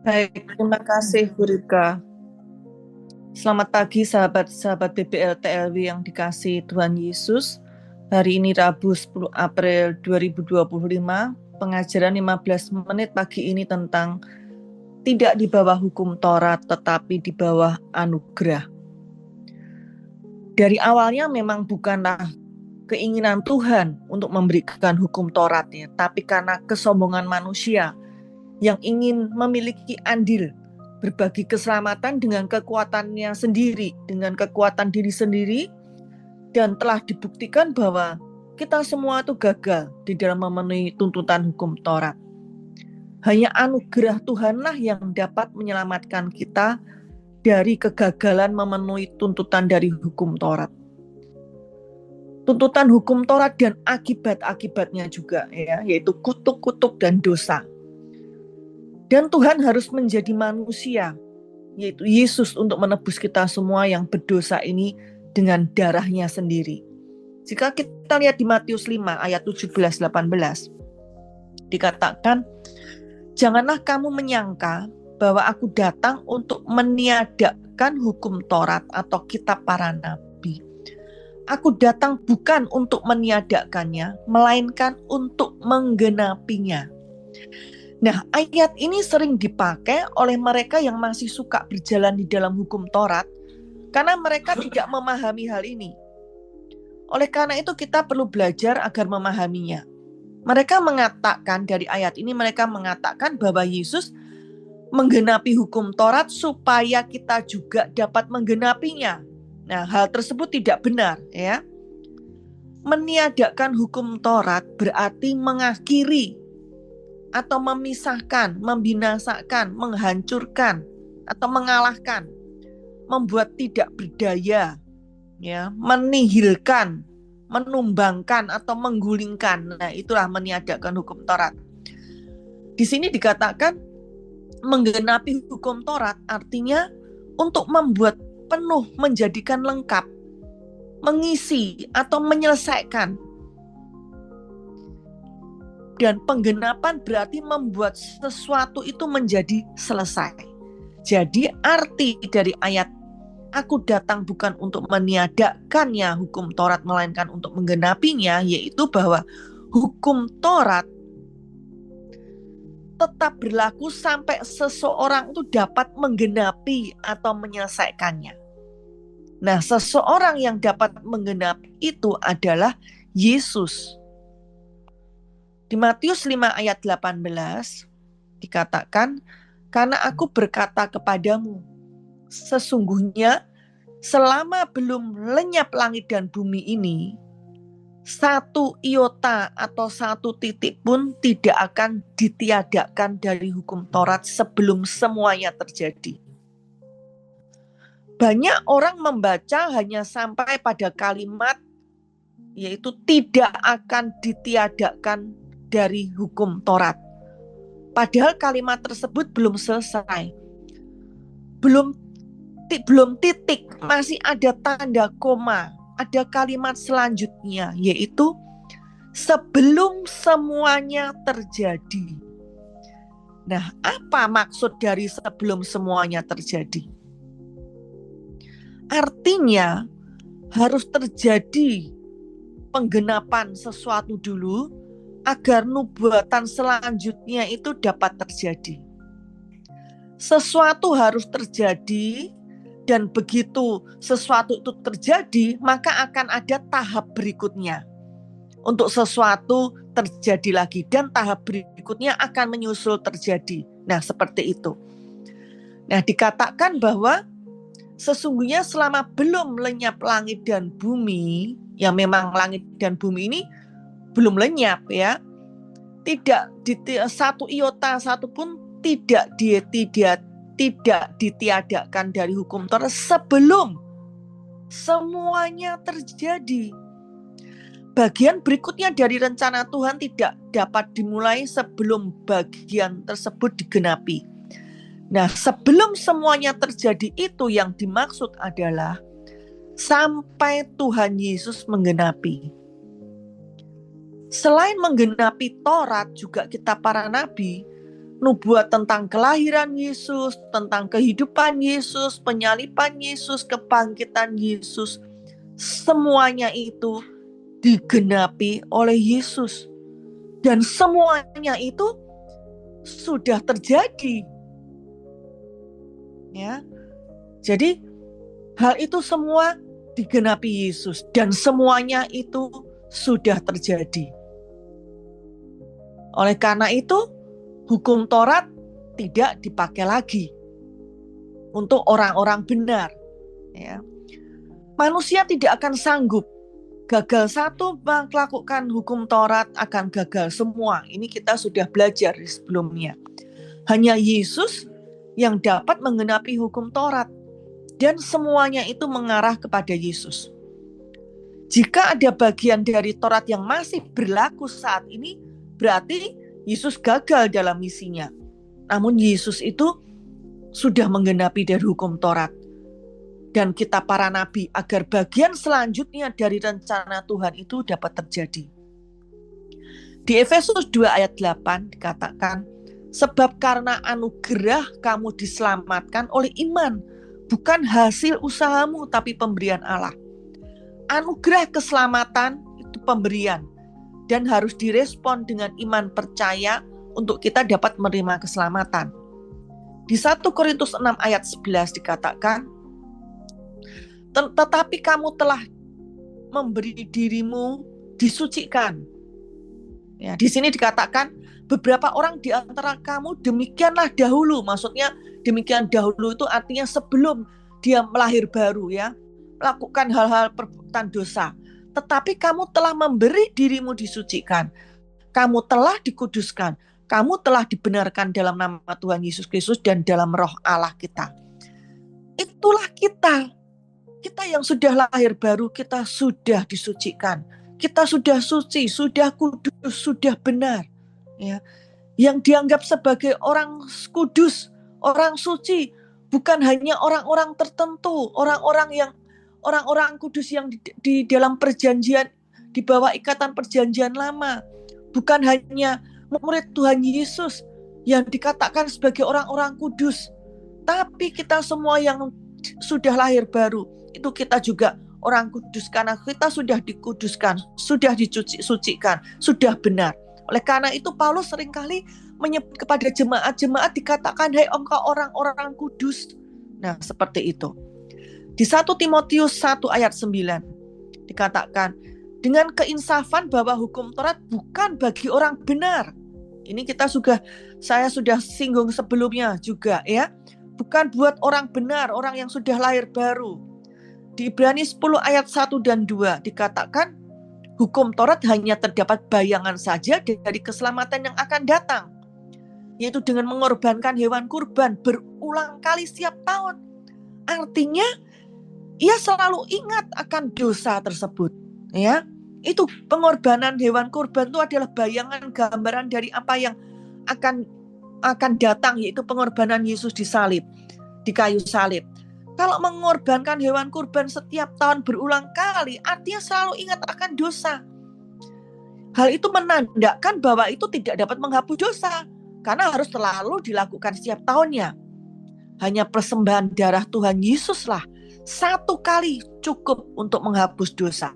Baik, terima kasih Bu Rika. Selamat pagi sahabat-sahabat BBL TLW yang dikasihi Tuhan Yesus. Hari ini Rabu 10 April 2025, pengajaran 15 menit pagi ini tentang tidak di bawah hukum Taurat tetapi di bawah anugerah. Dari awalnya memang bukanlah keinginan Tuhan untuk memberikan hukum Taurat ya, tapi karena kesombongan manusia yang ingin memiliki andil berbagi keselamatan dengan kekuatannya sendiri, dengan kekuatan diri sendiri, dan telah dibuktikan bahwa kita semua itu gagal di dalam memenuhi tuntutan hukum Taurat. Hanya anugerah Tuhanlah yang dapat menyelamatkan kita dari kegagalan memenuhi tuntutan dari hukum Taurat. Tuntutan hukum Taurat dan akibat-akibatnya juga ya, yaitu kutuk-kutuk dan dosa. Dan Tuhan harus menjadi manusia, yaitu Yesus untuk menebus kita semua yang berdosa ini dengan darahnya sendiri. Jika kita lihat di Matius 5 ayat 17-18, dikatakan, janganlah kamu menyangka bahwa aku datang untuk meniadakan hukum Taurat atau kitab para nabi. Aku datang bukan untuk meniadakannya, melainkan untuk menggenapinya. Nah, ayat ini sering dipakai oleh mereka yang masih suka berjalan di dalam hukum Taurat karena mereka tidak memahami hal ini. Oleh karena itu kita perlu belajar agar memahaminya. Mereka mengatakan dari ayat ini, mereka mengatakan bahwa Yesus menggenapi hukum Taurat supaya kita juga dapat menggenapinya. Nah, hal tersebut tidak benar ya. Meniadakan hukum Taurat berarti mengakhiri atau memisahkan, membinasakan, menghancurkan, atau mengalahkan, membuat tidak berdaya, ya, menihilkan, menumbangkan, atau menggulingkan. Nah, itulah meniadakan hukum Taurat. Di sini dikatakan menggenapi hukum Taurat artinya untuk membuat penuh, menjadikan lengkap, mengisi atau menyelesaikan. Dan penggenapan berarti membuat sesuatu itu menjadi selesai. Jadi arti dari ayat aku datang bukan untuk meniadakannya hukum Taurat, melainkan untuk menggenapinya, yaitu bahwa hukum Taurat tetap berlaku sampai seseorang itu dapat menggenapi atau menyelesaikannya. Nah, seseorang yang dapat menggenapi itu adalah Yesus. Di Matius 5 ayat 18 dikatakan, karena aku berkata kepadamu, sesungguhnya selama belum lenyap langit dan bumi ini, satu iota atau satu titik pun tidak akan ditiadakan dari hukum Taurat sebelum semuanya terjadi. Banyak orang membaca hanya sampai pada kalimat yaitu tidak akan ditiadakan dari hukum Taurat. Padahal kalimat tersebut belum selesai. Belum titik, masih ada tanda koma. Ada kalimat selanjutnya yaitu sebelum semuanya terjadi. Nah, apa maksud dari sebelum semuanya terjadi? Artinya harus terjadi penggenapan sesuatu dulu agar nubuatan selanjutnya itu dapat terjadi. Sesuatu harus terjadi, dan begitu sesuatu itu terjadi, maka akan ada tahap berikutnya. Untuk sesuatu terjadi lagi, dan tahap berikutnya akan menyusul terjadi. Nah, seperti itu. Nah, dikatakan bahwa sesungguhnya selama belum lenyap langit dan bumi, ya memang langit dan bumi ini belum lenyap ya, tidak satu iota satupun tidak ditiadakan dari hukum Taurat sebelum semuanya terjadi. Bagian berikutnya dari rencana Tuhan tidak dapat dimulai sebelum bagian tersebut digenapi. Nah, sebelum semuanya terjadi itu yang dimaksud adalah sampai Tuhan Yesus menggenapi. Selain menggenapi Taurat, juga kitab para nabi, nubuat tentang kelahiran Yesus, tentang kehidupan Yesus, penyaliban Yesus, kebangkitan Yesus, semuanya itu digenapi oleh Yesus. Dan semuanya itu sudah terjadi. Ya. Jadi hal itu semua digenapi Yesus dan semuanya itu sudah terjadi. Oleh karena itu, hukum Taurat tidak dipakai lagi untuk orang-orang benar. Ya. Manusia tidak akan sanggup. Gagal satu melakukan hukum Taurat akan gagal semua. Ini kita sudah belajar sebelumnya. Hanya Yesus yang dapat menggenapi hukum Taurat. Dan semuanya itu mengarah kepada Yesus. Jika ada bagian dari Taurat yang masih berlaku saat ini, berarti Yesus gagal dalam misinya. Namun Yesus itu sudah menggenapi dari hukum Taurat. Dan kita para nabi agar bagian selanjutnya dari rencana Tuhan itu dapat terjadi. Di Efesus 2 ayat 8 dikatakan, sebab karena anugerah kamu diselamatkan oleh iman, bukan hasil usahamu tapi pemberian Allah. Anugerah keselamatan itu pemberian dan harus direspon dengan iman percaya untuk kita dapat menerima keselamatan. Di 1 Korintus 6 ayat 11 dikatakan, tetapi kamu telah memberi dirimu disucikan. Ya, di sini dikatakan beberapa orang di antara kamu demikianlah dahulu. Maksudnya demikian dahulu itu artinya sebelum dia melahir baru ya, melakukan hal-hal perbuatan dosa. Tetapi kamu telah memberi dirimu disucikan. Kamu telah dikuduskan. Kamu telah dibenarkan dalam nama Tuhan Yesus Kristus dan dalam roh Allah kita. Itulah kita. Kita yang sudah lahir baru, kita sudah disucikan. Kita sudah suci, sudah kudus, sudah benar. Ya. Yang dianggap sebagai orang kudus, orang suci, bukan hanya orang-orang tertentu, orang-orang kudus yang di dalam perjanjian, di bawah ikatan perjanjian lama. Bukan hanya murid Tuhan Yesus yang dikatakan sebagai orang-orang kudus. Tapi kita semua yang sudah lahir baru, itu kita juga orang kudus karena kita sudah dikuduskan, sudah disucikan, sudah benar. Oleh karena itu Paulus seringkali menyebut kepada jemaat-jemaat dikatakan, hai engkau orang-orang kudus. Nah seperti itu. Di 1 Timotius 1 ayat 9 dikatakan, dengan keinsafan bahwa hukum Taurat bukan bagi orang benar. Ini saya sudah singgung sebelumnya juga ya. Bukan buat orang benar, orang yang sudah lahir baru. Di Ibrani 10 ayat 1 dan 2 dikatakan, hukum Taurat hanya terdapat bayangan saja dari keselamatan yang akan datang. Yaitu dengan mengorbankan hewan kurban berulang kali setiap tahun. Artinya, ia selalu ingat akan dosa tersebut. Ya, itu pengorbanan hewan kurban itu adalah bayangan gambaran dari apa yang akan datang, yaitu pengorbanan Yesus di kayu salib. Kalau mengorbankan hewan kurban setiap tahun berulang kali, artinya selalu ingat akan dosa. Hal itu menandakan bahwa itu tidak dapat menghapus dosa, karena harus selalu dilakukan setiap tahunnya. Hanya persembahan darah Tuhan Yesuslah satu kali cukup untuk menghapus dosa.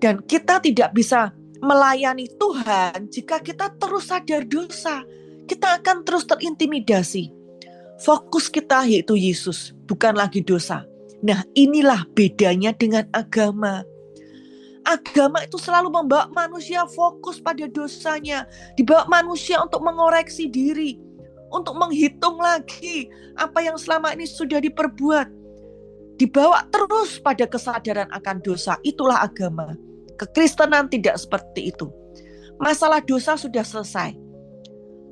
Dan kita tidak bisa melayani Tuhan jika kita terus sadar dosa. Kita akan terus terintimidasi. Fokus kita yaitu Yesus, bukan lagi dosa. Nah inilah bedanya dengan agama. Agama itu selalu membawa manusia fokus pada dosanya. Dibawa manusia untuk mengoreksi diri. Untuk menghitung lagi apa yang selama ini sudah diperbuat. Dibawa terus pada kesadaran akan dosa. Itulah agama. Kekristenan tidak seperti itu. Masalah dosa sudah selesai.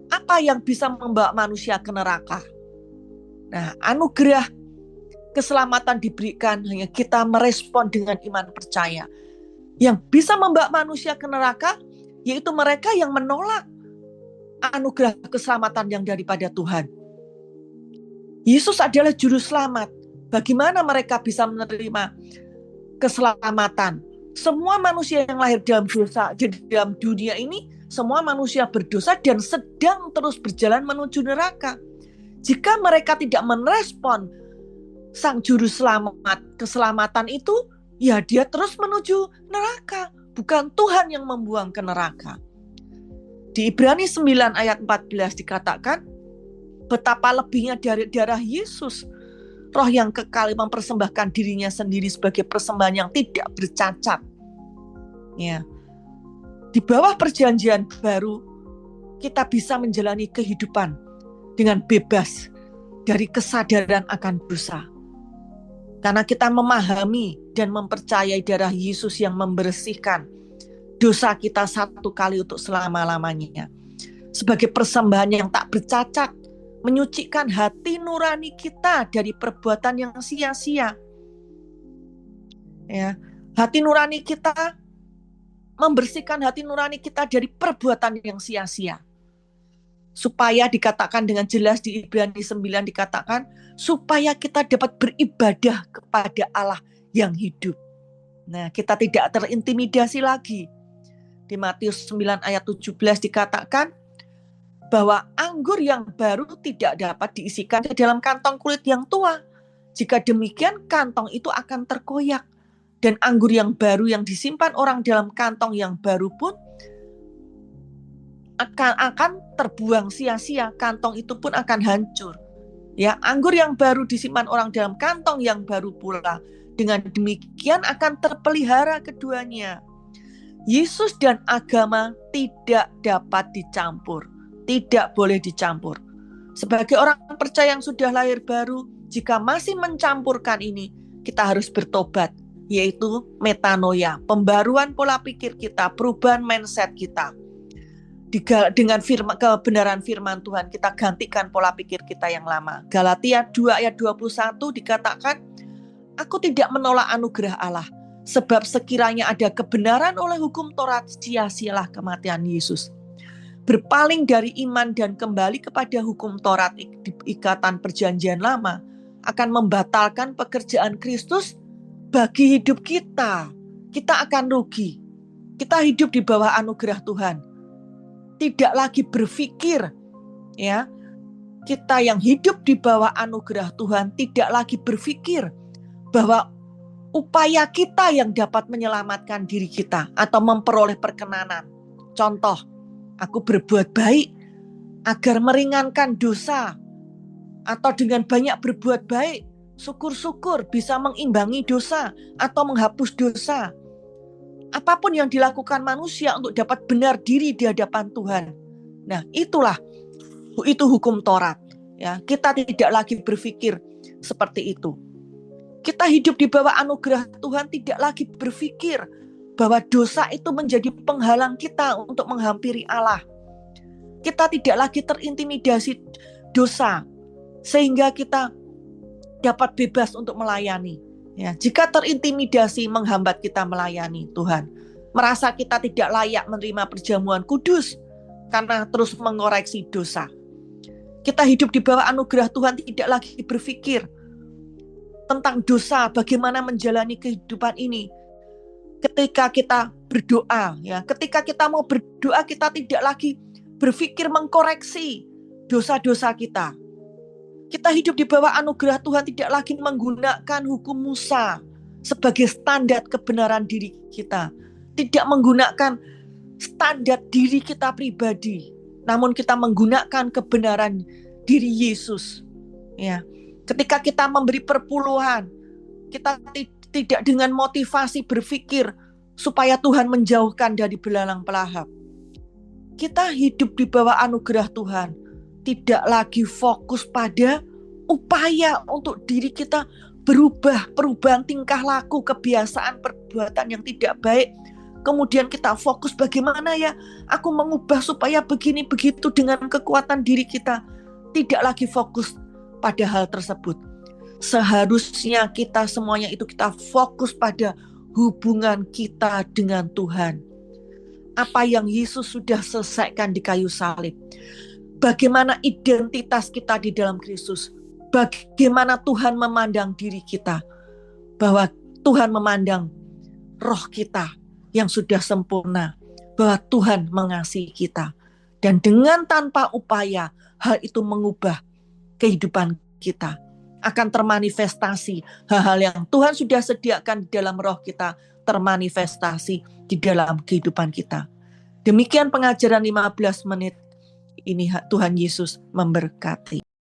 Apa yang bisa membawa manusia ke neraka? Nah, anugerah keselamatan diberikan hanya kita merespon dengan iman percaya. Yang bisa membawa manusia ke neraka, yaitu mereka yang menolak anugerah keselamatan yang daripada Tuhan. Yesus adalah juru selamat. Bagaimana mereka bisa menerima keselamatan? Semua manusia yang lahir dalam dosa, dalam dunia ini semua manusia berdosa dan sedang terus berjalan menuju neraka. Jika mereka tidak merespon Sang Juru Selamat, keselamatan itu, ya dia terus menuju neraka. Bukan Tuhan yang membuang ke neraka. Di Ibrani 9 ayat 14 dikatakan, betapa lebihnya dari darah Yesus, roh yang kekal mempersembahkan dirinya sendiri sebagai persembahan yang tidak bercacat. Ya. Di bawah perjanjian baru, kita bisa menjalani kehidupan dengan bebas dari kesadaran akan dosa. Karena kita memahami dan mempercayai darah Yesus yang membersihkan dosa kita satu kali untuk selama-lamanya. Sebagai persembahan yang tak bercacat, menyucikan hati nurani kita dari perbuatan yang sia-sia. Ya, hati nurani kita, membersihkan hati nurani kita dari perbuatan yang sia-sia. Supaya dikatakan dengan jelas di Ibrani 9 dikatakan, supaya kita dapat beribadah kepada Allah yang hidup. Nah, kita tidak terintimidasi lagi. Di Matius 9 ayat 17 dikatakan bahwa anggur yang baru tidak dapat diisikan ke dalam kantong kulit yang tua. Jika demikian, kantong itu akan terkoyak. Dan anggur yang baru yang disimpan orang dalam kantong yang baru pun akan terbuang sia-sia, kantong itu pun akan hancur. Ya, anggur yang baru disimpan orang dalam kantong yang baru pula. Dengan demikian akan terpelihara keduanya. Yesus dan agama tidak dapat dicampur, tidak boleh dicampur. Sebagai orang percaya yang sudah lahir baru, jika masih mencampurkan ini, kita harus bertobat, yaitu metanoia, pembaruan pola pikir kita, perubahan mindset kita. Dengan kebenaran firman Tuhan, kita gantikan pola pikir kita yang lama. Galatia 2 ayat 21 dikatakan, aku tidak menolak anugerah Allah, sebab sekiranya ada kebenaran oleh hukum Taurat, sia-sialah kematian Yesus. Berpaling dari iman dan kembali kepada hukum Taurat, ikatan perjanjian lama, akan membatalkan pekerjaan Kristus bagi hidup kita. Kita akan rugi. Kita hidup di bawah anugerah Tuhan. Tidak lagi berpikir, ya, kita yang hidup di bawah anugerah Tuhan tidak lagi berpikir bahwa upaya kita yang dapat menyelamatkan diri kita atau memperoleh perkenanan. Contoh, aku berbuat baik agar meringankan dosa, atau dengan banyak berbuat baik, syukur-syukur bisa mengimbangi dosa atau menghapus dosa. Apapun yang dilakukan manusia untuk dapat benar diri di hadapan Tuhan. Nah, itu hukum Taurat. Ya, kita tidak lagi berpikir seperti itu. Kita hidup di bawah anugerah Tuhan, tidak lagi berpikir bahwa dosa itu menjadi penghalang kita untuk menghampiri Allah. Kita tidak lagi terintimidasi dosa, sehingga kita dapat bebas untuk melayani. Ya, jika terintimidasi menghambat kita melayani Tuhan, merasa kita tidak layak menerima perjamuan kudus karena terus mengoreksi dosa. Kita hidup di bawah anugerah Tuhan, tidak lagi berpikir tentang dosa, bagaimana menjalani kehidupan ini. Ketika kita berdoa, ya, ketika kita mau berdoa, kita tidak lagi berpikir mengkoreksi dosa-dosa kita. Kita hidup di bawah anugerah Tuhan, tidak lagi menggunakan hukum Musa sebagai standar kebenaran diri kita. Tidak menggunakan standar diri kita pribadi, namun kita menggunakan kebenaran diri Yesus. Ya. Ketika kita memberi perpuluhan, kita tidak dengan motivasi berpikir supaya Tuhan menjauhkan dari belalang pelahap. Kita hidup di bawah anugerah Tuhan, tidak lagi fokus pada upaya untuk diri kita berubah, perubahan tingkah laku, kebiasaan, perbuatan yang tidak baik. Kemudian kita fokus bagaimana ya aku mengubah supaya begini begitu dengan kekuatan diri kita. Tidak lagi fokus pada hal tersebut. Seharusnya kita semuanya itu kita fokus pada hubungan kita dengan Tuhan. Apa yang Yesus sudah selesaikan di kayu salib. Bagaimana identitas kita di dalam Kristus. Bagaimana Tuhan memandang diri kita. Bahwa Tuhan memandang roh kita yang sudah sempurna. bahwa Tuhan mengasihi kita. Dan dengan tanpa upaya, hal itu mengubah kehidupan kita. Akan termanifestasi hal-hal yang Tuhan sudah sediakan di dalam roh kita, termanifestasi di dalam kehidupan kita. Demikian pengajaran 15 menit ini, Tuhan Yesus memberkati.